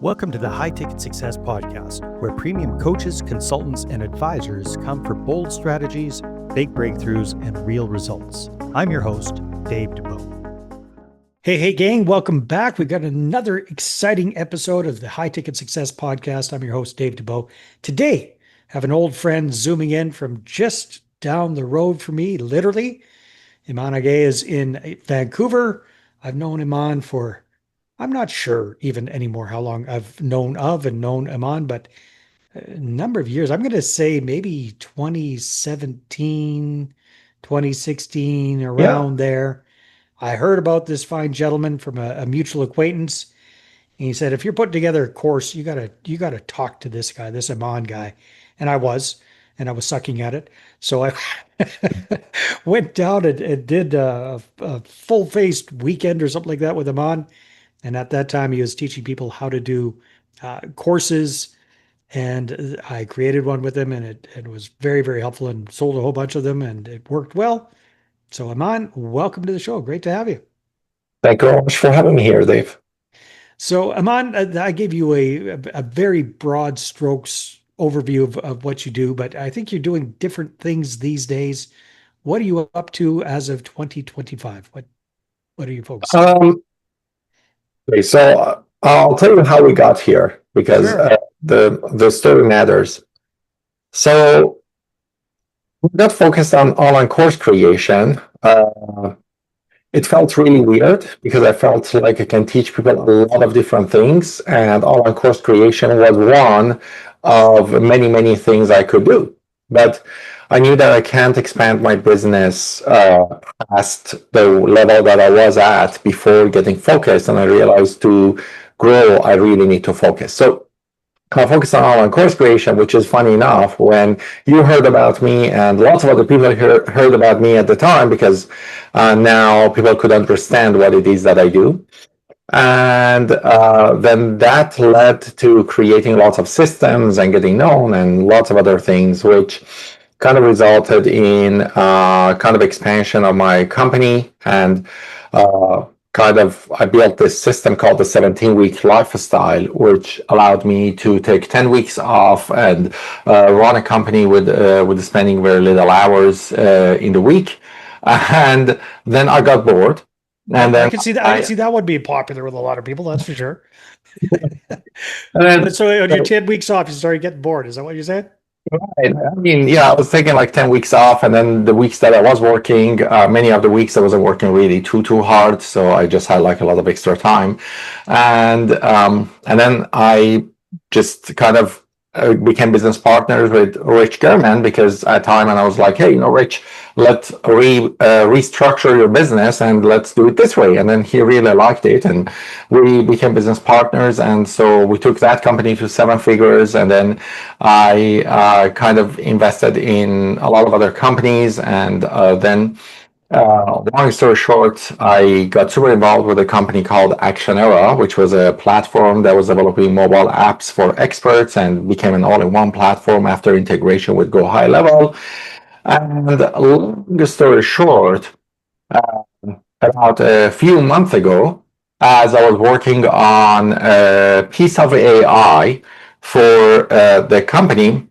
Welcome to the High Ticket Success Podcast, where premium coaches, consultants, and advisors come for bold strategies, big breakthroughs, and real results. I'm your host, Dave DeBow. Hey, gang, welcome back. We've got another exciting episode of the High Ticket Success Podcast. I'm your host, Dave DeBow. Today, I have an old friend zooming in from just down the road from me, literally. Iman Aghay is in Vancouver. I've known Iman for I'm not sure even anymore how long I've known Iman, but a number of years. I'm going to say maybe 2017, 2016, around there. I heard about this fine gentleman from a mutual acquaintance. And he said, if you're putting together a course, you gotta talk to this guy, this Iman guy. And I was sucking at it. So I went down and did a full-faced weekend or something like that with Iman. And at that time, he was teaching people how to do courses. And I created one with him, and it was very, very helpful, and sold a whole bunch of them, and it worked well. So Iman, welcome to the show. Great to have you. Thank you very much for having me here, Dave. So Iman, I gave you a very broad strokes overview of what you do, but I think you're doing different things these days. What are you up to as of 2025? What are you focusing on? Okay, so I'll tell you how we got here, because Sure. the story matters. So we got focused on online course creation. It felt really weird because I felt like I can teach people a lot of different things, and online course creation was one of many, many things I could do. But I knew that I can't expand my business past the level that I was at before getting focused, and I realized to grow, I really need to focus. So I focused on online course creation, which is funny enough, when you heard about me and lots of other people heard about me at the time, because now people could understand what it is that I do. And then that led to creating lots of systems and getting known and lots of other things, which kind of resulted in kind of expansion of my company. And I built this system called the 17-week lifestyle, which allowed me to take 10 weeks off and run a company with spending very little hours in the week. And then I got bored. And then I can see that would be popular with a lot of people, that's for sure. then, So on your 10 weeks off, you started getting bored. Is that what you said? Right. I mean, yeah, I was taking like 10 weeks off, and then the weeks that I was working, many of the weeks I wasn't working really too hard, so I just had like a lot of extra time. And then I just kind of became business partners with Rich German, because at the time, and I was like, hey, Rich, let's restructure your business and let's do it this way. And then he really liked it, and we became business partners. And so we took that company to 7 figures, and then I kind of invested in a lot of other companies. And then long story short, I got super involved with a company called Actionera, which was a platform that was developing mobile apps for experts, and became an all-in-one platform after integration with Go High Level. And long story short, about a few months ago, as I was working on a piece of AI for the company,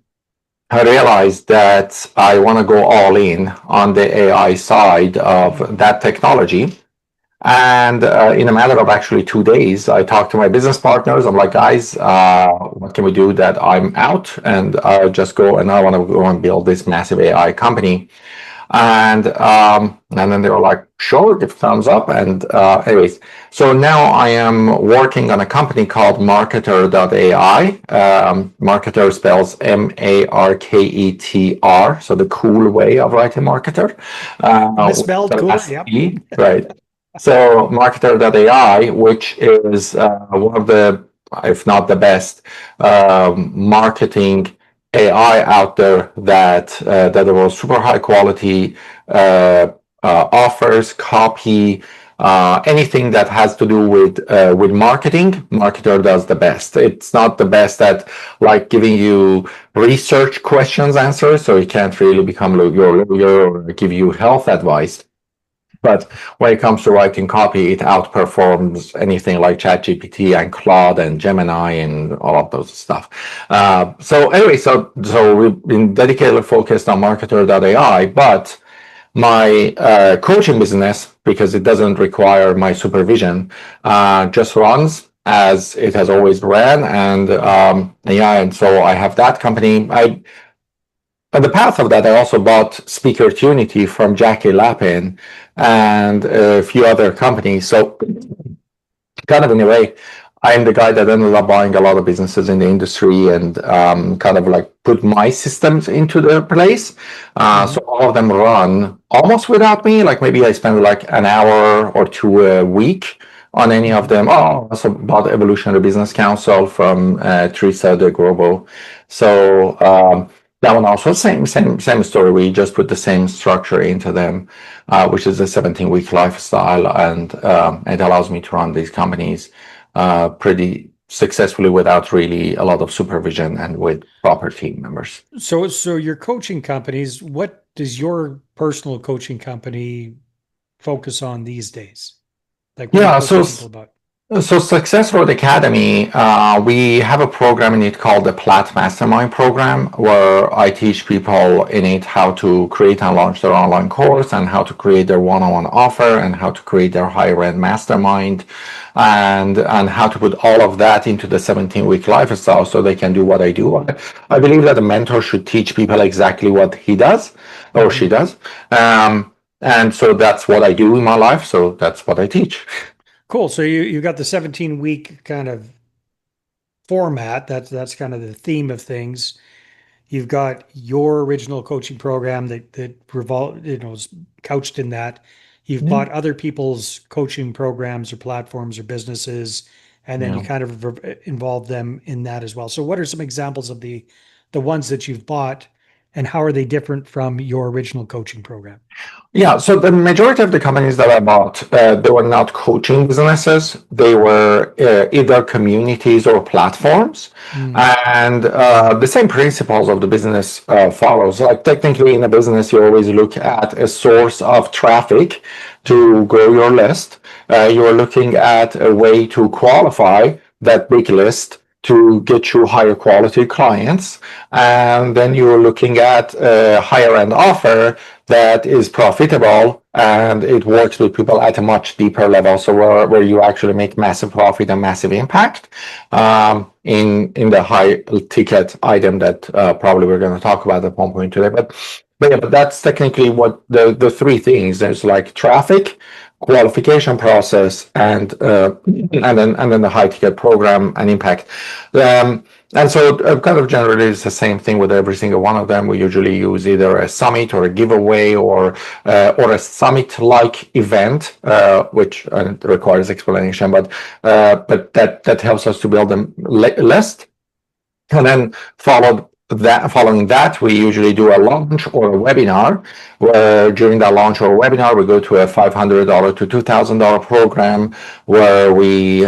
I realized that I want to go all in on the AI side of that technology. And in a matter of actually 2 days, I talked to my business partners. I'm like, guys, what can we do that I'm out? And I just go, and I want to go and build this massive AI company. And then they were like, sure, give thumbs up. And anyways, so now I am working on a company called MarketerAI. Marketer spells Marketer, so the cool way of writing marketer. Misspelled, cool, yep. Right. So MarketerAI, which is one of the, if not the best, marketing AI out there that was super high quality, offers, copy, anything that has to do with marketing. Marketer does the best. It's not the best at like giving you research questions answers, so it can't really become your lawyer or give you health advice. But when it comes to writing copy, it outperforms anything like ChatGPT and Claude and Gemini and all of those stuff. So anyway, so we've been dedicatedly focused on MarketerAI, but my coaching business, because it doesn't require my supervision, just runs as it has always ran. And so I have that company. On the path of that, I also bought Speakertunity from Jackie Lappin and a few other companies. So kind of in a way, I'm the guy that ended up buying a lot of businesses in the industry and kind of like put my systems into the place. So all of them run almost without me. Like maybe I spend like an hour or two a week on any of them. Oh, I also bought Evolutionary Business Council from Teresa de Grobo. So that one also same story. We just put the same structure into them, which is a 17-week lifestyle, and it allows me to run these companies pretty successfully without really a lot of supervision and with proper team members. So your coaching companies, what does your personal coaching company focus on these days? Like, what are you coaching people about? So Success Road Academy, we have a program in it called the Plat Mastermind program, where I teach people in it how to create and launch their online course and how to create their one-on-one offer and how to create their higher end mastermind and how to put all of that into the 17-week lifestyle so they can do what I do. I believe that a mentor should teach people exactly what he does or she does. And so that's what I do in my life. So that's what I teach. Cool. So you got the 17-week kind of format. That's kind of the theme of things. You've got your original coaching program that revolved, is couched in that. You've bought other people's coaching programs or platforms or businesses, and then you kind of involve them in that as well. So what are some examples of the ones that you've bought, and how are they different from your original coaching program? Yeah, so the majority of the companies that I bought, they were not coaching businesses. They were either communities or platforms. And the same principles of the business follows. Like technically in a business, you always look at a source of traffic to grow your list. You're looking at a way to qualify that big list to get you higher quality clients. And then you're looking at a higher end offer that is profitable and it works with people at a much deeper level. So where you actually make massive profit and massive impact in the high ticket item that probably we're going to talk about at one point today. But that's technically what the three things. There's like traffic, qualification process, and then the high ticket program and impact. And so kind of generally it's the same thing with every single one of them. We usually use either a summit or a giveaway or a summit-like event, which requires explanation, but that helps us to build a list. And then following that, we usually do a launch or a webinar, where during that launch or webinar, we go to a $500 to $2,000 program where we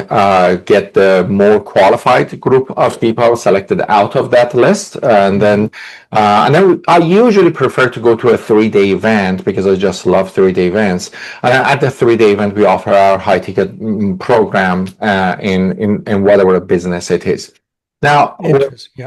get the more qualified group of people selected out of that list. And then I usually prefer to go to a 3-day event because I just love 3-day events. And at the 3-day event, we offer our high ticket program in whatever business it is. Now,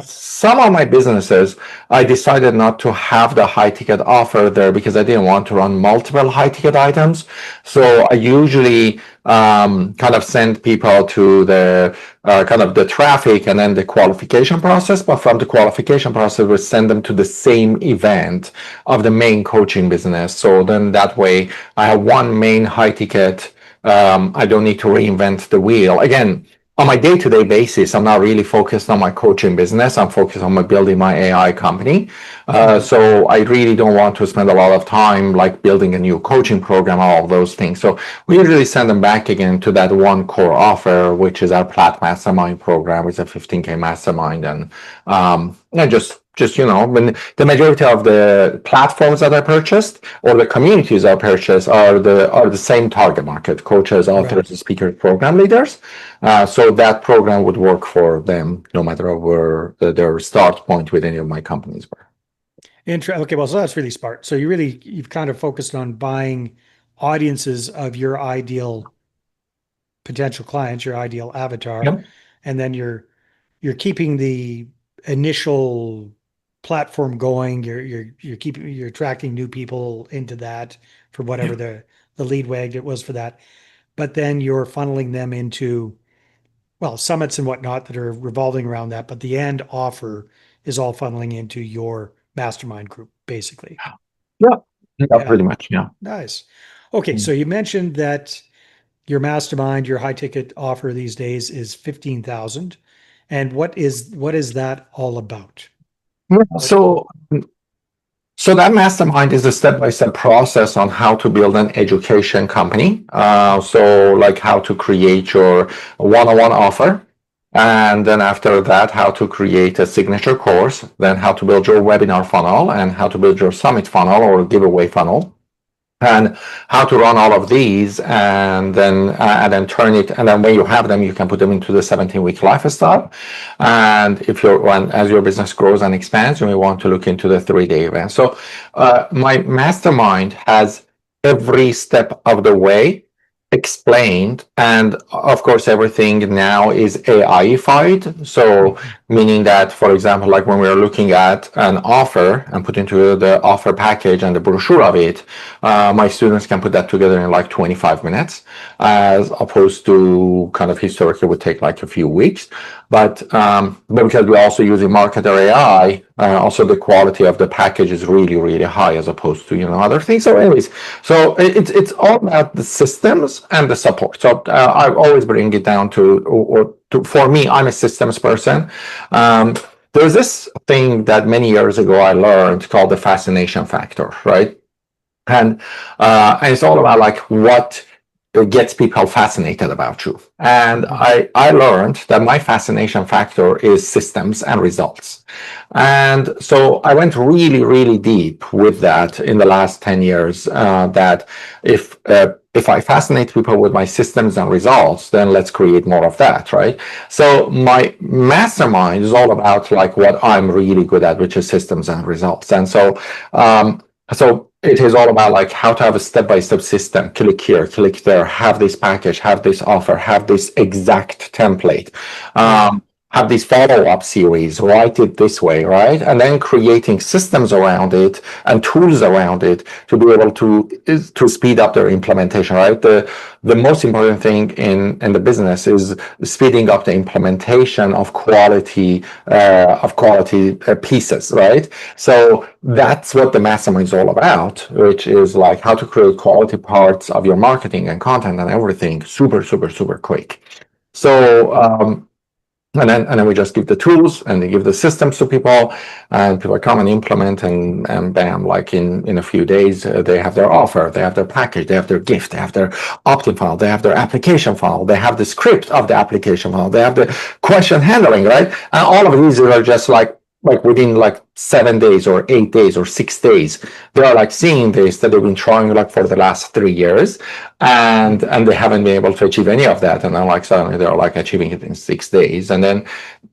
some of my businesses, I decided not to have the high ticket offer there because I didn't want to run multiple high ticket items. So I usually kind of send people to the kind of the traffic and then the qualification process. But from the qualification process, we send them to the same event of the main coaching business. So then that way I have one main high ticket. I don't need to reinvent the wheel. Again, on my day-to-day basis, I'm not really focused on my coaching business. I'm focused on building my AI company. So I really don't want to spend a lot of time like building a new coaching program, all of those things. So we usually send them back again to that one core offer, which is our Plat Mastermind program, which is a 15K mastermind. And just when the majority of the platforms that I purchased or the communities I purchased are the same target market: coaches, authors, speakers, program leaders. So that program would work for them no matter where their start point with any of my companies were. Okay, well, so that's really smart. So you've kind of focused on buying audiences of your ideal potential clients, your ideal avatar, Yep. and then you're keeping the initial platform going. You're attracting new people into that for whatever Yeah. the lead magnet was for that. But then you're funneling them into, well, summits and whatnot that are revolving around that. But the end offer is all funneling into your mastermind group, basically. Yeah. Yeah, Yeah, pretty much. Yeah. nice. Okay, Mm. so you mentioned that your mastermind, your high ticket offer these days is 15,000. And what is that all about? Yeah. What So that mastermind is a step-by-step process on how to build an education company. So like how to create your one-on-one offer. And then after that, how to create a signature course, then how to build your webinar funnel and how to build your summit funnel or giveaway funnel, and how to run all of these, and then turn it, and then when you have them you can put them into the 17-week lifestyle. And if you're when as your business grows and expands, you may want to look into the 3-day event. So my mastermind has every step of the way explained, and of course everything now is AI-ified. So meaning that, for example, like when we're looking at an offer and put into the offer package and the brochure of it, my students can put that together in like 25 minutes, as opposed to kind of historically would take like a few weeks. But because we're also using MarketerAI, also the quality of the package is really, really high as opposed to other things. So, anyways, so it's all about the systems and the support. So I always bring it down for me, I'm a systems person. There's this thing that many years ago I learned called the fascination factor, right? And it's all about like what gets people fascinated about you. And I learned that my fascination factor is systems and results. And so I went really, really deep with that in the last 10 years, that if I fascinate people with my systems and results, then let's create more of that, right? So my mastermind is all about like what I'm really good at, which is systems and results. And so it is all about like how to have a step-by-step system. Click here, click there, have this package, have this offer, have this exact template, have this follow-up series, write it this way, right? And then creating systems around it and tools around it to be able to speed up their implementation, right? The most important thing in the business is speeding up the implementation of quality pieces, right? So that's what the mastermind is all about, which is like how to create quality parts of your marketing and content and everything super, super, super quick. So and then we just give the tools and they give the systems to people, and people come and implement, and bam, like in a few days, they have their offer, they have their package, they have their gift, they have their opt-in funnel, they have their application funnel, they have the script of the application funnel, they have the question handling, right? And all of these are just like within like 7 days or 8 days or 6 days, they are like seeing this that they've been trying like for the last 3 years, and they haven't been able to achieve any of that, and then like suddenly they're like achieving it in 6 days. And then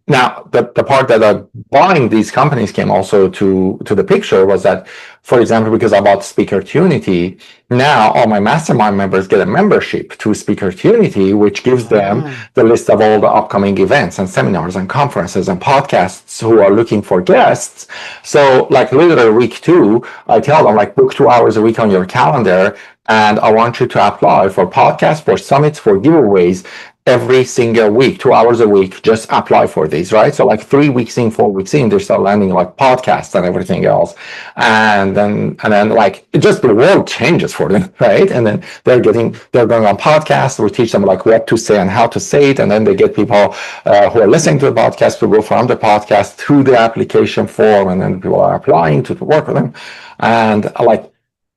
now the part that buying these companies came also to the picture was that, for example, because I bought Speakertunity, now all my mastermind members get a membership to Speakertunity, which gives them the list of all the upcoming events and seminars and conferences and podcasts who are looking for guests. So like literally week 2, I tell them like book 2 hours a week on your calendar, and I want you to apply for podcasts, for summits, for giveaways every single week, 2 hours a week. Just apply for these, right? So like 3 weeks in, 4 weeks in, they start landing like podcasts and everything else, and then like it just the world changes for them, right? And then they're going on podcasts. We teach them like what to say and how to say it, and then they get people who are listening to the podcast to go from the podcast to the application form, and then people are applying to work with them, and like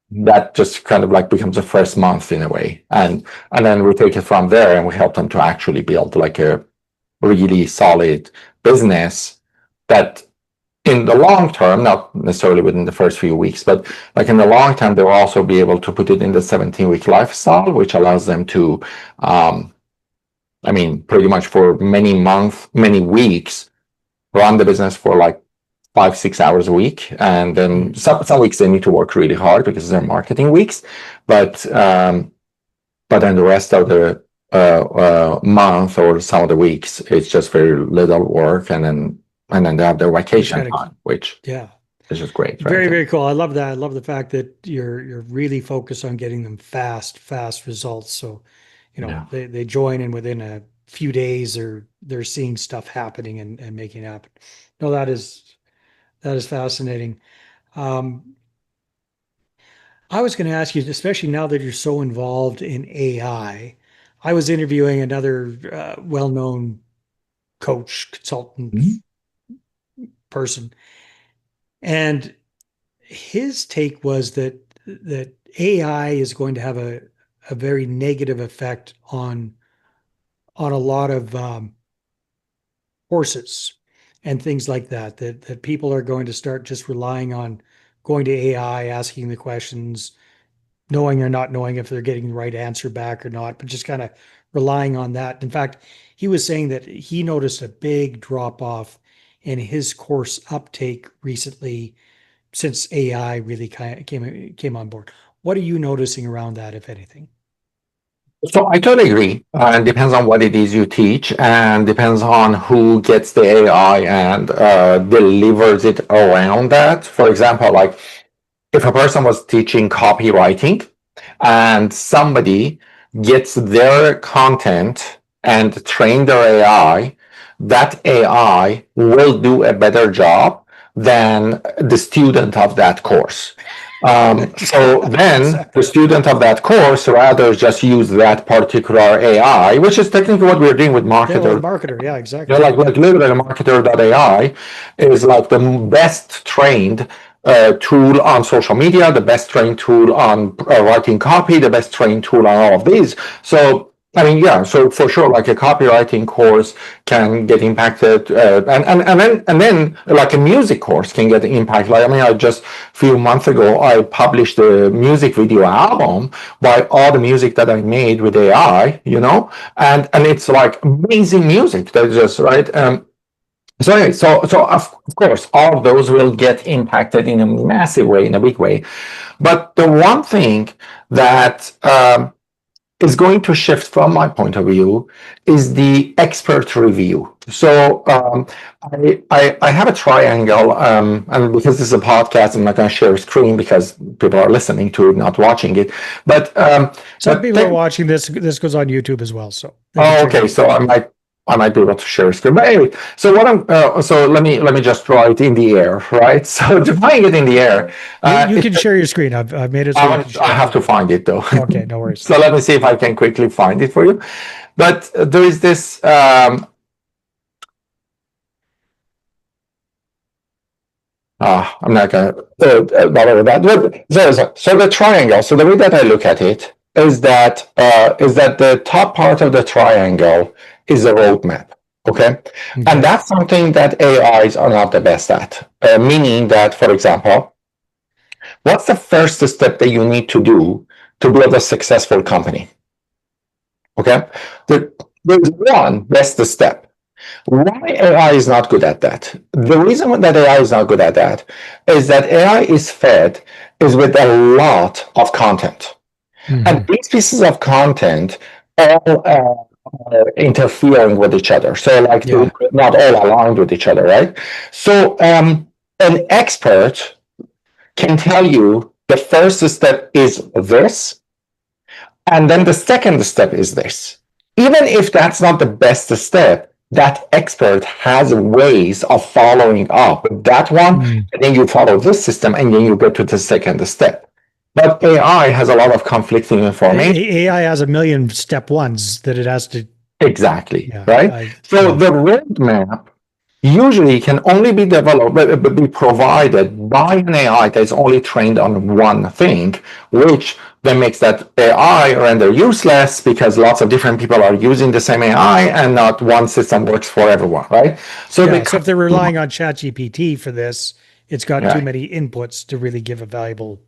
that just kind of like becomes the first month in a way, and then we take it from there and we help them to actually build like a really solid business that in the long term, not necessarily within the first few weeks, but like in the long term, they'll also be able to put it in the 17-week lifestyle, which allows them to pretty much for many months, many weeks, run the business for like 5-6 hours a week, and then some weeks they need to work really hard because they're marketing weeks, but then the rest of the month or some of the weeks, it's just very little work, and then they have their vacation time, which is just great. Right? Very, very cool. I love that. I love the fact that you're really focused on getting them fast results. So, they join, and within a few days they're seeing stuff happening and making it happen. No, that is fascinating. I was going to ask you, especially now that you're so involved in AI. I was interviewing another well-known coach, consultant person, and his take was that AI is going to have a very negative effect on a lot of courses and things like that, that people are going to start just relying on going to AI, asking the questions, knowing or not knowing if they're getting the right answer back or not, but just kind of relying on that. In fact, he was saying that he noticed a big drop off in his course uptake recently since AI really kind of came on board. What are you noticing around that, if anything? So I totally agree. And depends on what it is you teach, and depends on who gets the AI and delivers it around that. For example, like if a person was teaching copywriting and somebody gets their content and train their AI, that AI will do a better job than the student of that course. So then the student of that course rather just use that particular AI, which is technically what we're doing with Marketer. Yeah, exactly. Like literally Marketer.ai is like the best trained tool on social media, the best trained tool on writing copy, the best trained tool on all of these. So I mean, yeah, so for sure, like a copywriting course can get impacted, and then like a music course can get impacted. Like, I mean, I just a few months ago, I published a music video album by all the music that I made with AI, and it's like amazing music. That's just right. So anyway, so of course, all of those will get impacted in a massive way, in a big way. But the one thing that is going to shift from my point of view is the expert review. So I have a triangle, and because this is a podcast, I'm not going to share a screen because people are listening to it, not watching it. But some people are watching this. This goes on YouTube as well. So okay, so I might be able to share a screen. But anyway, so so let me just draw it in the air, right? So drawing it in the air. You can share your screen. I've made it. So I have to find it though. Okay, no worries. So let me see if I can quickly find it for you. But there is this. I'm not gonna bother with that. So the triangle. So the way that I look at it is that the top part of the triangle is a roadmap. Okay, and that's something that AIs are not the best at. Meaning that, for example, what's the first step that you need to do to build a successful company? Okay, there's one best step. Why AI is not good at that? The reason that AI is not good at that is that AI is fed with a lot of content. And these pieces of content all interfering with each other. So like they're not all aligned with each other, right? So an expert can tell you the first step is this, and then the second step is this. Even if that's not the best step, that expert has ways of following up with that one, and then you follow this system, and then you go to the second step. But AI has a lot of conflicting information. AI has a million step ones that it has to. Exactly, right? So the roadmap usually can only be developed, be provided by an AI that's only trained on one thing, which then makes that AI render useless because lots of different people are using the same AI and not one system works for everyone, right? So if they're relying on ChatGPT for this, it's got too many inputs to really give a valuable.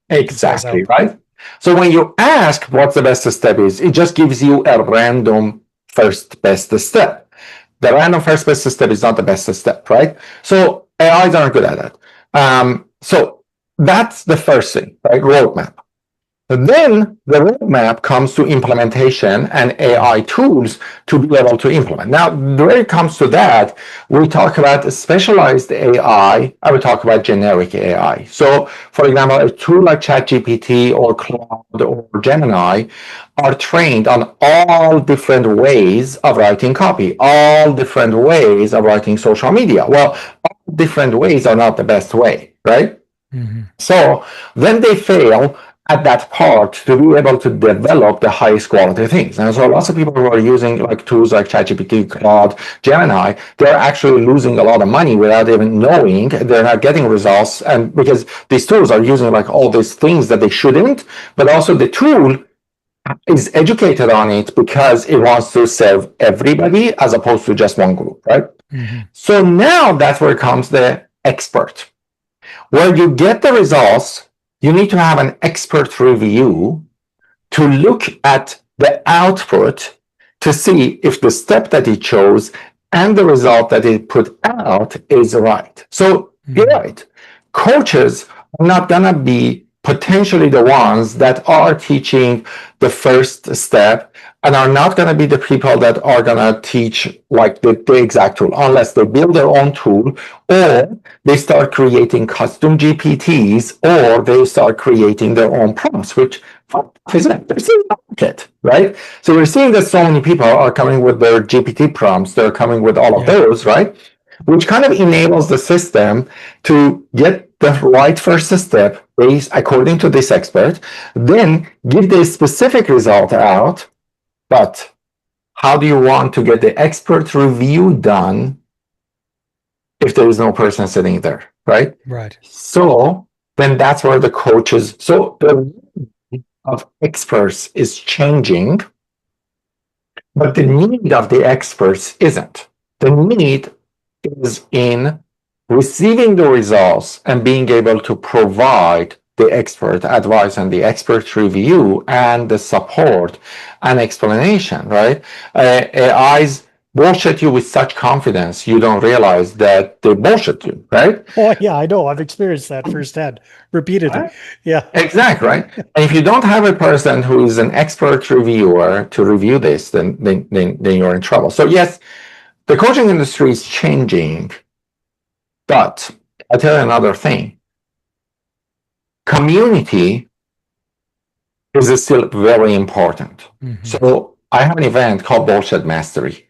Exactly, right? So when you ask what the best step is, it just gives you a random first best step. The random first best step is not the best step, right? So AIs aren't good at it. So that's the first thing, right? Roadmap. Then the roadmap comes to implementation and AI tools to be able to implement. Now, when it comes to that, we talk about specialized AI, and we talk about generic AI. So, for example, a tool like ChatGPT or Claude or Gemini are trained on all different ways of writing copy, all different ways of writing social media. Well, all different ways are not the best way, right? Mm-hmm. So then they fail at that part to be able to develop the highest quality things. And so lots of people who are using like tools like ChatGPT, Claude, Gemini, they're actually losing a lot of money without even knowing. They're not getting results. And because these tools are using like all these things that they shouldn't, but also the tool is educated on it because it wants to serve everybody as opposed to just one group, right? Mm-hmm. So now that's where comes the expert. Where you get the results, you need to have an expert review to look at the output to see if the step that it chose and the result that it put out is right. So you're right. Coaches are not going to be potentially the ones that are teaching the first step and are not going to be the people that are going to teach like the exact tool unless they build their own tool or they start creating custom GPTs or they start creating their own prompts, which isn't they're seeing the market, right? So we're seeing that so many people are coming with their GPT prompts, they're coming with all of those, right? Which kind of enables the system to get the right first step based according to this expert, then give the specific result out. But how do you want to get the expert review done if there is no person sitting there, right? Right. So then that's where the coaches, so the of experts is changing, but the need of the experts isn't. The need is in receiving the results and being able to provide the expert advice and the expert review and the support and explanation, right? AIs bullshit you with such confidence you don't realize that they bullshit you, right? Oh yeah, I know. I've experienced that firsthand, repeatedly. Right? Yeah. Exactly, right? And if you don't have a person who is an expert reviewer to review this, then you're in trouble. So yes, the coaching industry is changing, but I'll tell you another thing. Community is still very important. Mm-hmm. So I have an event called Bullshit Mastery.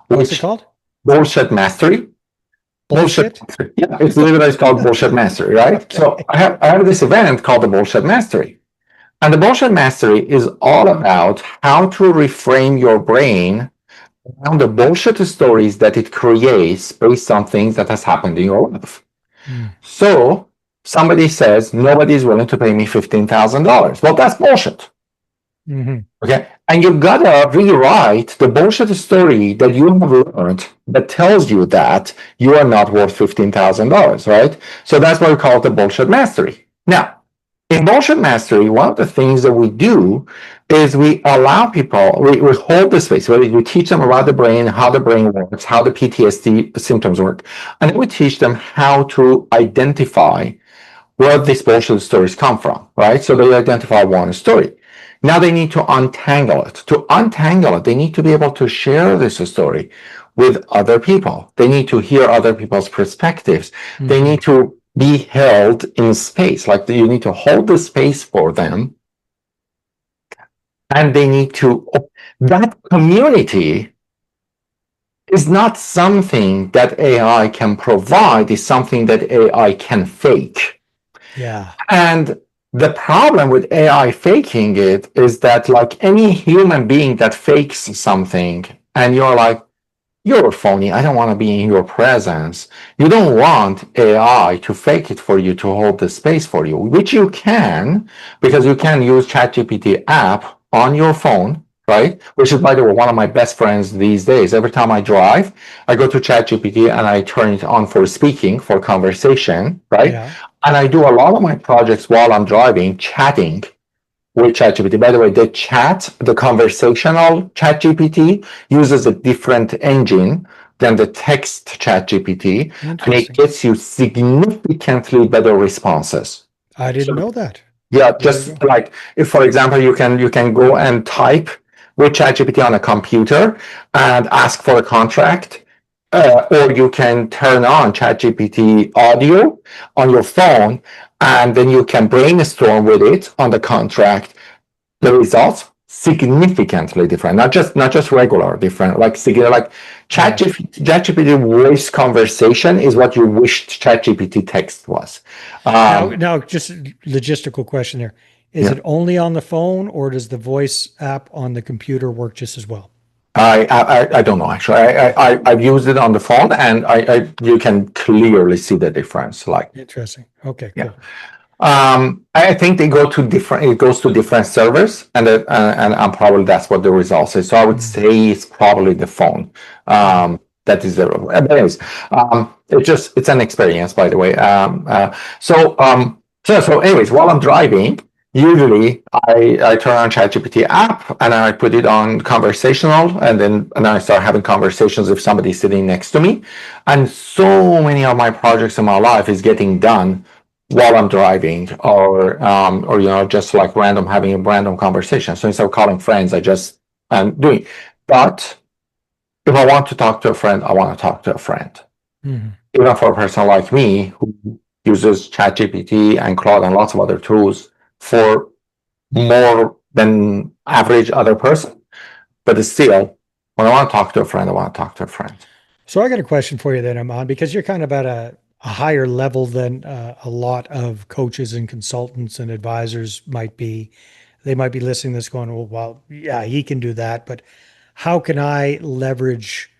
What's it called? Bullshit Mastery. Bullshit? Yeah, it's literally called Bullshit Mastery, right? Okay. So I have this event called the Bullshit Mastery. And the Bullshit Mastery is all about how to reframe your brain around the bullshit stories that it creates based on things that has happened in your life. So somebody says, nobody's willing to pay me $15,000. Well, that's bullshit. Mm-hmm. Okay. And you've got to rewrite the bullshit story that you have learned that tells you that you are not worth $15,000, right? So that's why we call it the Bullshit Mastery. Now, in Bullshit Mastery, one of the things that we do is we allow people, we hold the space, we teach them about the brain, how the brain works, how the PTSD symptoms work, and then we teach them how to identify where these bullshit stories come from, right? So they identify one story. Now they need to untangle it. To untangle it, they need to be able to share this story with other people. They need to hear other people's perspectives. Mm-hmm. They need to be held in space, like you need to hold the space for them. And they need to, that community is not something that AI can provide, it's something that AI can fake. Yeah. And the problem with AI faking it is that like any human being that fakes something and you're like, you're phony, I don't want to be in your presence. You don't want AI to fake it for you, to hold the space for you, which you can, because you can use ChatGPT app on your phone, right? Which is, by the way, one of my best friends these days. Every time I drive, I go to ChatGPT and I turn it on for speaking, for conversation, right? Yeah. And I do a lot of my projects while I'm driving, chatting with ChatGPT. By the way, the conversational ChatGPT uses a different engine than the text ChatGPT, and it Interesting. gets you significantly better responses. I didn't know that. Yeah, There you just go. like if, for example, you can go and type with ChatGPT on a computer and ask for a contract, or you can turn on ChatGPT audio on your phone, and then you can brainstorm with it on the contract. The results significantly different, not just regular different, like Yeah. ChatGPT voice conversation is what you wished ChatGPT text was. Now, just logistical question there. Is Yeah. it only on the phone, or does the voice app on the computer work just as well? I don't know actually. I've used it on the phone, and you can clearly see the difference. Like, Interesting. Okay, yeah. cool. I think they go to different. It goes to different servers, and probably that's what the results is. So I would say it's probably the phone. That is the. But anyways, it's an experience, by the way. So anyways, while I'm driving, usually I turn on ChatGPT app and I put it on conversational, and then I start having conversations with somebody sitting next to me, and so many of my projects in my life is getting done while I'm driving, or just like having a random conversation. So instead of calling friends, I just am doing. But if I want to talk to a friend, I want to talk to a friend. Even for a person like me who uses ChatGPT and Claude and lots of other tools for more than average other person. But still, when I want to talk to a friend, I want to talk to a friend. So I got a question for you then, Iman, because you're kind of at a higher level than a lot of coaches and consultants and advisors might be. They might be listening to this going, well, yeah, he can do that, but how can I leverage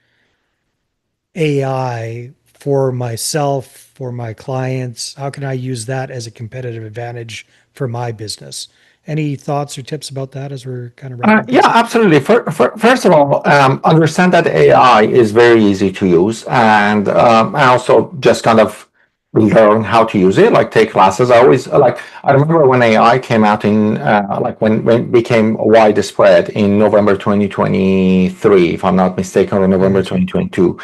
AI for myself, for my clients? How can I use that as a competitive advantage for my business? Any thoughts or tips about that as we're kind of wrapping Yeah, things up? absolutely. First of all, understand that AI is very easy to use, and I also just kind of learn how to use it. Like, take classes. I remember when AI came out in when it became widespread in November 2023, if I'm not mistaken, or November 2022.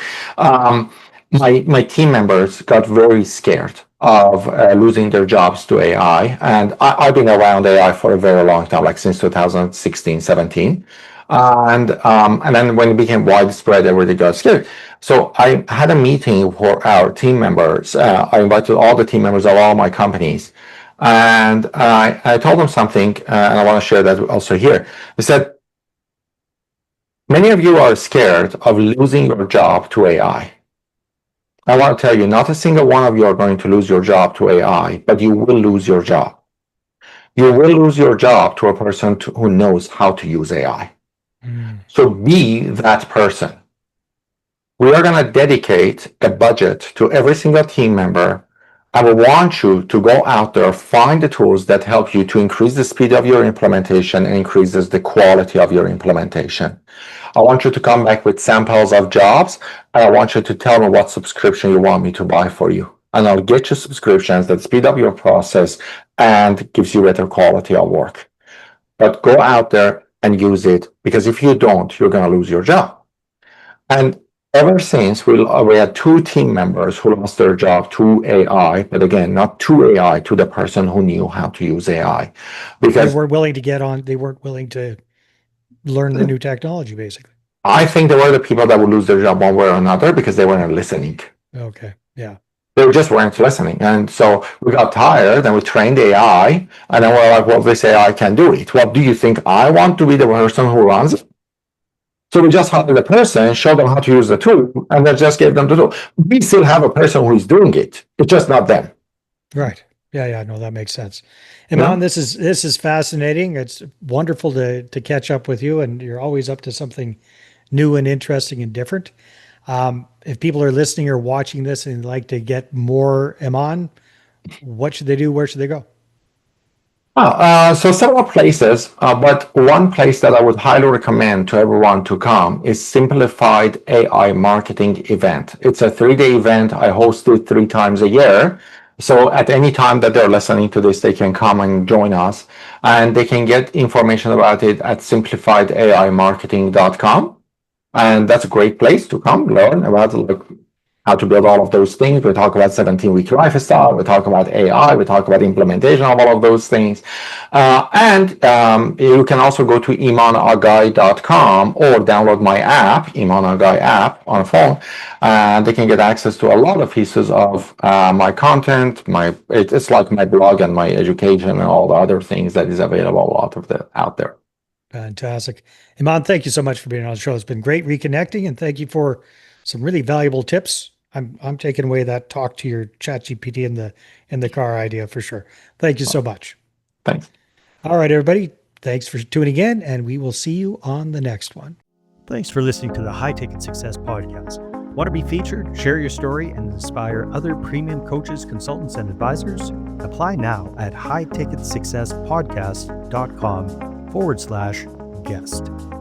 My team members got very scared of losing their jobs to AI. And I've been around AI for a very long time, like since 2016, 17. And then when it became widespread, everybody got scared. So I had a meeting for our team members. I invited all the team members of all my companies. And I told them something, and I want to share that also here. I said, many of you are scared of losing your job to AI. I want to tell you, not a single one of you are going to lose your job to AI, but you will lose your job. You will lose your job to a person who knows how to use AI. So be that person. We are going to dedicate a budget to every single team member. I will want you to go out there, find the tools that help you to increase the speed of your implementation and increases the quality of your implementation. I want you to come back with samples of jobs, and I want you to tell me what subscription you want me to buy for you. And I'll get you subscriptions that speed up your process and gives you better quality of work. But go out there and use it, because if you don't, you're going to lose your job. And ever since, we had 2 team members who lost their job to AI, but again, not to AI, to the person who knew how to use AI. Because They weren't willing to get on, they weren't willing to learn the new technology, basically. I think they were the people that would lose their job one way or another because they weren't listening. Okay. Yeah. They just weren't listening. And so we got tired and we trained AI, and then we're like, well, this AI can do it. Well, do you think I want to be the person who runs it? So we just hired the person, showed them how to use the tool, and then just gave them the tool. We still have a person who is doing it. It's just not them. Right. Yeah. No, that makes sense. Iman, this is fascinating. It's wonderful to catch up with you, and you're always up to something new and interesting and different. If people are listening or watching this and like to get more Iman, what should they do? Where should they go? So several places, but one place that I would highly recommend to everyone to come is Simplified AI Marketing Event. It's a 3-day event. I host it 3 times a year. So at any time that they're listening to this, they can come and join us, and they can get information about it at simplifiedaimarketing.com. And that's a great place to come learn about how to build all of those things. We talk about 17-week lifestyle. We talk about AI. We talk about implementation of all of those things. And you can also go to imanaghay.com or download my app, Iman Aghay app on a phone. And they can get access to a lot of pieces of my content. It's like my blog and my education and all the other things that is available out there. Fantastic. Iman, thank you so much for being on the show. It's been great reconnecting, and thank you for some really valuable tips. I'm taking away that talk to your ChatGPT in the car idea for sure. Thank you so much. Thanks. All right, everybody. Thanks for tuning in, and we will see you on the next one. Thanks for listening to the High Ticket Success Podcast. Want to be featured? Share your story and inspire other premium coaches, consultants, and advisors? Apply now at highticketsuccesspodcast.com/guest.